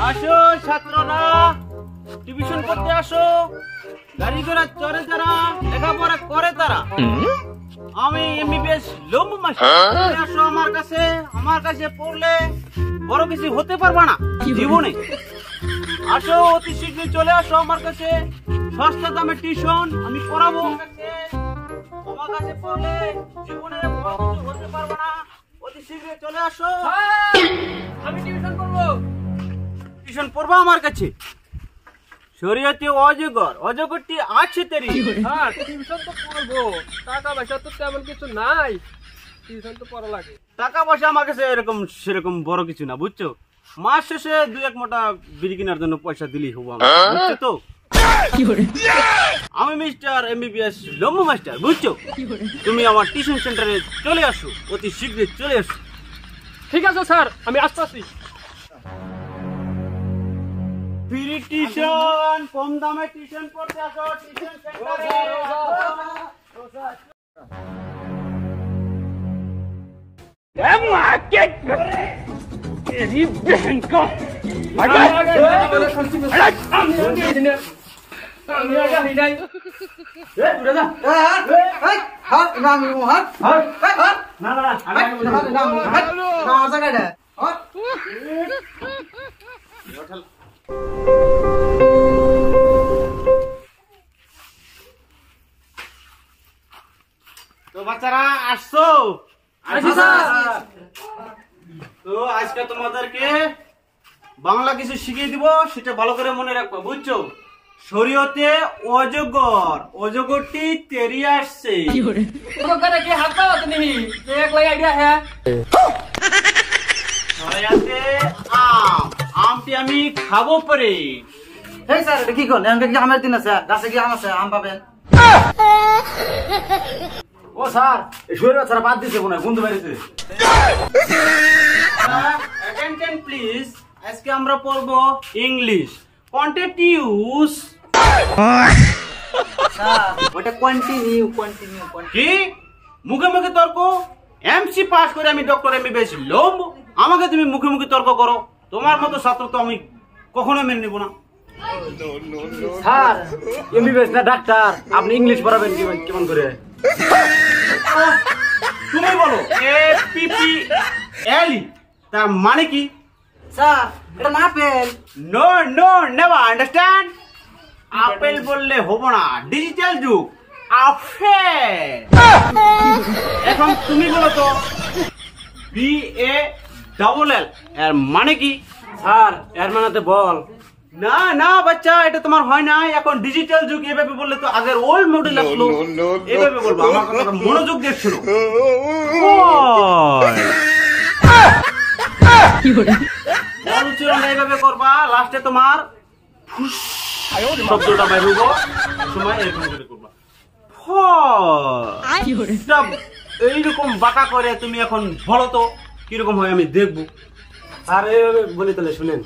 আসো ছাত্ররা, টিউশন করতে আসো। গাড়ি ঘোড়া চড়ে যারা, লেখাপড়া করে তারা। আমি এমবিবিএস লম্বু মাস্টার। আসো আমার কাছে। আমার কাছে পড়লে বড় কিছু হতে পারবা না জীবনে। আসো, অতি শীঘ্রই চলে আসো আমার কাছে। সস্তা দামে টিউশন আমি পড়াবো। আমার কাছে পড়লে জীবনে বড় কিছু হতে পারবা না। অতি শীঘ্রই চলে আসো। আমি টিউশন করবো। টিউশন পড়বা আমার কাছে। শরীয়তে অজগর, অজগরটি আছে তেরি। হ্যাঁ, টিউশন তো পড়বো, টাকা পয়সা তো তেমন কিছু নাই, টিউশন তো পড়া লাগে। টাকা পয়সা আমার কাছে এরকম সেরকম বড় কিছু না, বুঝছো? মাস শেষে 2-1 মোটা বিড়ি কেনার জন্য পয়সা দিলেই হবো আমার, বুঝছো তো? আমি মিস্টার এমবিবিএস লম্বু মাস্টার, বুঝছো? তুমি আমার টিউশন সেন্টারে চলে আসো, অতি শীঘ্রই চলে আসো। ঠিক আছে স্যার, আমি আসতেছি। ফ্রি টিউশন, কম দামে টিউশন পড়তে আসো টিউশন সেন্টারে। তো বাচ্চারা আসছো? তো আজকে তোমাদেরকে বাংলা কিছু শিখিয়ে দিব, সেটা ভালো করে মনে রাখবা, বুঝছো? শরীয়তে অজগর, অজগরটি তেরি আসছে। শরীয়তে আম, আমটি আমি খাবো পরে। এই স্যার এটা কি কোন এমন কি আমের দিন আছে গাছে কি আম আছে আম পাবেন ও স্যার এই শুয়ে ছাড়া বাদ দিছে মনে হয় বন্ধু বাড়িতে অ্যাটেনশন প্লিজ, আজকে আমরা পড়বো ইংলিশ কন্টিনিউস। স্যার ওটা কন্টিনিউ কি মুখে মুখে তর্ক? এমসি পাস করে আমি ডক্টর এমবিবিএস লম্বু, আমাকে তুমি মুখে মুখে তর্ক করো? তোমার মতো ছাত্র তো আমি কখনো মেনে নেব না। স্যার এমবিবিএস না ডাক্তার, আপনি ইংলিশ পড়াবেন কেমন করে? তুমি বলো APPL তার মানে কি? স্যার এটা না apple. No no never understand. Apple বললে হবো না, ডিজিটাল যুগ আপেল। এখন তুমি বলো তো BALL এর মানে কি? স্যার এর মানেতে বল। না না বাচ্চা, এটা তোমার হয় না। এখন ডিজিটাল যুগ, এভাবে বললে তো আগের ওল্ড মডেল আসলো। এভাবে বলবো, আমার কথা মনোযোগ দিয়ে শোনো। উচ্চারণ এইভাবে করবা, লাস্টে তোমার শব্দটা বাইর হইব, সময় এরকম করে করবা। এইরকম বাঁকা করে তুমি এখন বলো তো কিরকম হয় আমি দেখবো। স্যার এইভাবে বলি তাহলে শুনেন।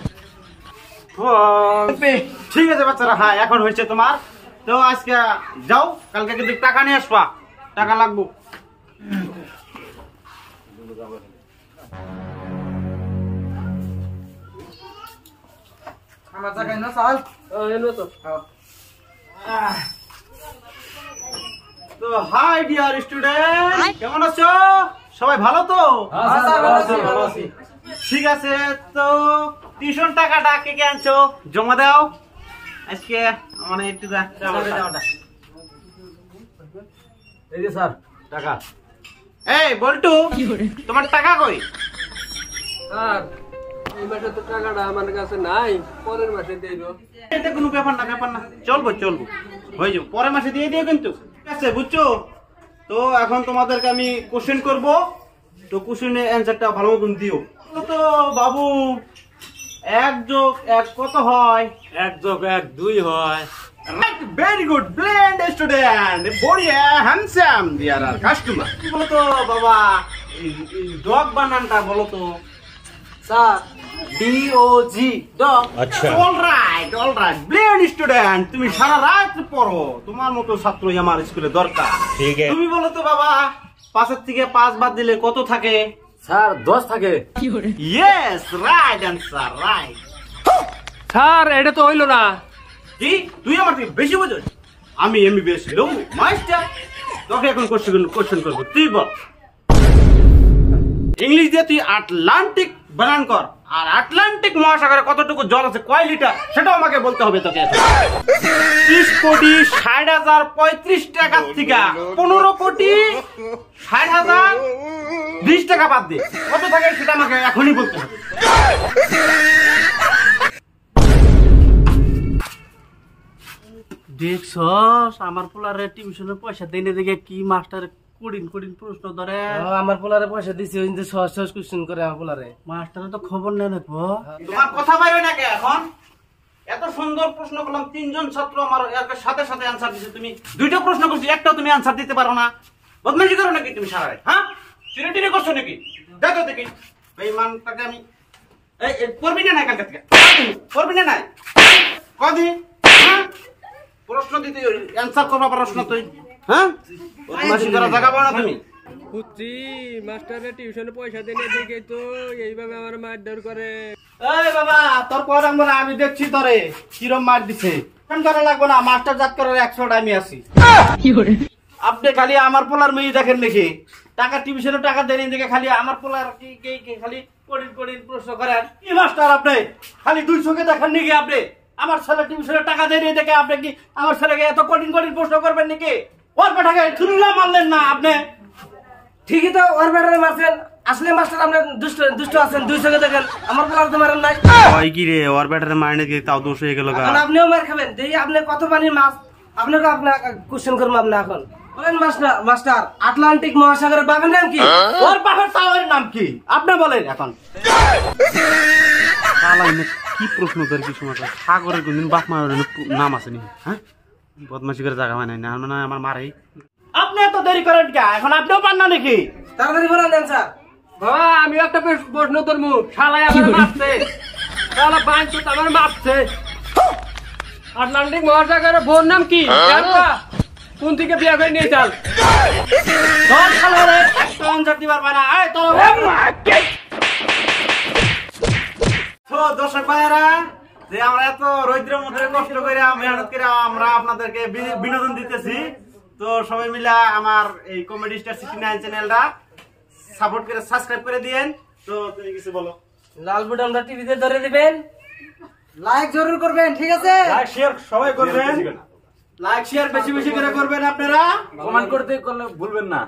ঠিক আছে বাচ্চারা, হ্যাঁ এখন হয়েছে তোমার। তো আজকে যাও, কালকে কিন্তু টাকা নিয়ে আসবা, টাকা লাগবো। আমার জায়গায় না স্যার। তো হাই ডিয়ার স্টুডেন্ট, কেমন আছো? সবাই ভালো তো? ঠিক আছে, তো টিউশন টাকাটা কে কে আনছো জমা দাও আজকে। মানে একটু এই যে স্যার টাকা। এই বল্টু, তোমার টাকা কই? স্যার এই মাসে তো টাকাটা আমার কাছে নাই, পরের মাসে দেব। এটা কোনো ব্যাপার না, ব্যাপার না, চলবো হয়ে যাবো, পরের মাসে দিয়ে দিও কিন্তু, ঠিক আছে? বুঝছো তো? এখন তোমাদেরকে আমি কোশ্চেন করব, তো কোশ্চেনের অ্যান্সারটা ভালো মতন দিও। তো বাবু 1 যোগ 1 কত হয়? 1 যোগ 1 2 হয়। ভেরি গুড, ব্লেন্ড স্টুডেন্ট, বড়িয়া হ্যান্ডসাম ডিয়ার কাস্টমার। বলো তো বাবা, ডগ বানানটা বলো তো। Sir DOG dog. আচ্ছা, অলরাইট ব্লেন্ড স্টুডেন্ট, তুমি সারা রাত পড়ো, তোমার মতো ছাত্রই আমার স্কুলে দরকার। তুমি বলো তো বাবা, 5 থেকে 5 বাদ দিলে কত থাকে? স্যার 10 থাকে। Yes, right answer, right. Sir এটা তো হইলো না। কি তুই আমার থেকে বেশি বোঝস? আমি এমবিবিএস লম্বু মাস্টার, তোকে এখন কোশ্চেন করবো, তুই বল। ইংলিশ দিয়ে তুই আটলান্টিক বানান কর, আর আটলান্টিক মহাসাগরে কতটুকু জল আছে, কয় লিটার, সেটাও আমাকে বলতে হবে তোকে। 30,60,35 টাকার থেকে 15,60,20 টাকা বাদ দে, কত থাকে সেটা আমাকে এখনই বলতে হবে। দেখছস আমার পোলারে টিউশনের পয়সা দেনে দেখে কি মাস্টার কঠিন কঠিন প্রশ্ন ধরে। আমার পোলারে পয়সা দিছি, ওই যে সহজ সহজ কোশ্চেন করে আমার পোলারে। মাস্টারে তো খবর নেই দেখো। তোমার কথা বাইরে নাকি এখন? এত সুন্দর প্রশ্ন করলাম, 3 জন ছাত্র আমার এর সাথে সাথে অ্যানসার দিছে, তুমি 2টা প্রশ্ন করছি, একটাও তুমি অ্যানসার দিতে পারো না। বদমাইশি করো নাকি তুমি সারা রাত? হ্যাঁ, চিড়ে করছো নাকি? দেখো দেখি বেঈমানটাকে আমি এই করবি না নাই কালকে থেকে, করবি না নাই কদি? হ্যাঁ, প্রশ্ন দিতে অ্যানসার করবা প্রশ্ন তুই, হ্যাঁ বদমাইশি করা জায়গা পাও না তুমি। বুঝছি, মাস্টারে টিউশনে পয়সা দিলে দিকে তো এইভাবে আমার মারধর করে। এই বাবা, তোর পর আমি দেখছি তোরে কিরম মার দিছে। করা লাগবো না, মাস্টার জাত করার 100 আমি আছি। আপনি খালি আমার পোলার মেয়ে দেখেন নাকি? টাকা টিউশনে টাকা দেন দেখে খালি আমার পোলার কি খালি কঠিন কঠিন প্রশ্ন করেন। কি মাস্টার আপনি খালি 200 দেখেন নাকি? আপনি আমার ছেলে টিউশনে টাকা দেন দেখে আপনি কি আমার ছেলেকে এত কঠিন কঠিন প্রশ্ন করবেন নাকি? ওর বেটাকে ছুরিলা মারলেন না আপনি? ঠিকই তো, ওর বেটারে মারছেন। আসলে মাস্টার আপনি দুষ্ট দুষ্ট আছেন, 200 দেখেন, আমার পোলার তো মারেন নাই। ওই কি রে, ওর বেটারে মারনে কি তাও দোষ হয়ে গেল? এখন আপনিও মার খাবেন। দেখি আপনি কত পানির মাছ, আপনাকে কোশ্চেন করবো আপনি এখন। বলেন মাস্টার, আটলান্টিক মহাসাগরের বাঘের নাম কি? ওর বাঘের টাওয়ারের নাম কি আপনি বলেন এখন। কি প্রশ্ন তোর কি সময়? সাগরের কোনদিন বাঘ মারের নাম আছে নি? হ্যাঁ, বদমাশি করে জায়গা মানে না মানে আমার মারে। আপনি এত দেরি করেন কে? এখন আপনিও পান না নাকি? তাড়াতাড়ি বলেন অ্যানসার। বাবা আমি একটা প্রশ্ন করবো, শালাই আমার মারছে, শালা বাইঞ্চ আমার মারছে। আটলান্টিক মহাসাগরের বোন নাম কি জানবা? কোন থেকে বিয়ে করে নিয়ে চাল? তোর শালারে একটা অ্যানসার দিবার পায় না। এই তোর তো দর্শক ভাইরা, যে আমরা এত রৌদ্রের মধ্যে কষ্ট করে মেহনত করে আমরা আপনাদেরকে বিনোদন দিতেছি, তো সবাই মিলে আমার এই কমেডি স্টার 69 চ্যানেলটা সাপোর্ট করে সাবস্ক্রাইব করে দিয়েন। তো তুমি কিছু বলো। লাল বুটামটা টিভিতে ধরে দিবেন, লাইক জরুর করবেন, ঠিক আছে? লাইক শেয়ার সবাই করবেন, লাইক শেয়ার বেশি বেশি করে করবেন আপনারা, কমেন্ট করতে ভুলবেন না।